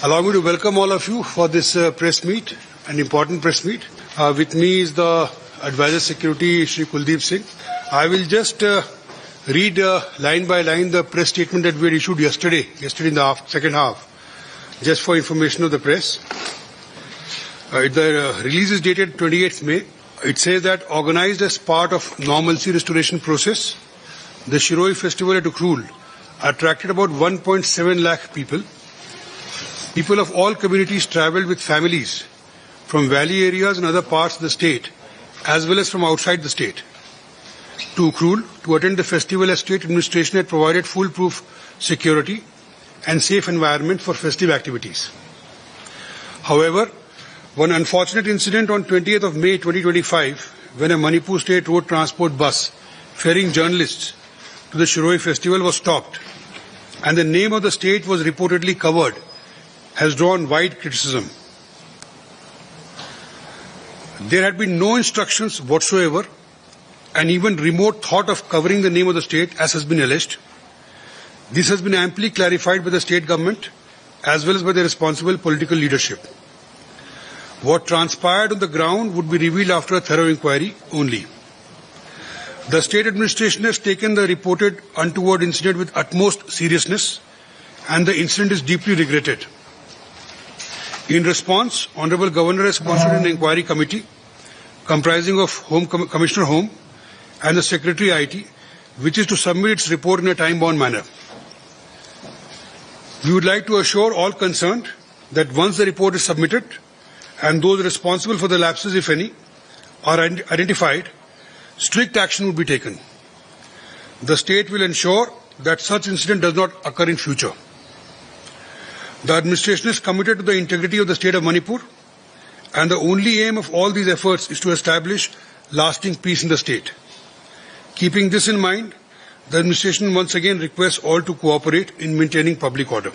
Allow me to welcome all of you for this press meet, an important press meet. With me is the Advisor Security, Shri Kuldeep Singh. I will just read line by line the press statement that we had issued yesterday in the second half, just for information of the press. The release is dated 28th May. It says that organized as part of normalcy restoration process, the Shiroi festival at Ukhrul attracted about 1.7 lakh people. People of all communities travelled with families from valley areas and other parts of the state, as well as from outside the state, to Ukhrul to attend the festival as state administration had provided foolproof security and safe environment for festive activities. However, one unfortunate incident on 20th of May 2025, when a Manipur State Road Transport bus ferrying journalists to the Shiroi festival was stopped, and the name of the state was reportedly covered, has drawn wide criticism. There had been no instructions whatsoever, and even remote thought of covering the name of the state, as has been alleged. This has been amply clarified by the state government as well as by the responsible political leadership. What transpired on the ground would be revealed after a thorough inquiry only. The state administration has taken the reported untoward incident with utmost seriousness, and the incident is deeply regretted. In response, Honorable Governor has constituted an inquiry committee comprising of Commissioner Home and the Secretary IT, which is to submit its report in a time-bound manner. We would like to assure all concerned that once the report is submitted and those responsible for the lapses, if any, are identified, strict action will be taken. The state will ensure that such incident does not occur in future. The administration is committed to the integrity of the state of Manipur, and the only aim of all these efforts is to establish lasting peace in the state. Keeping this in mind, the administration once again requests all to cooperate in maintaining public order.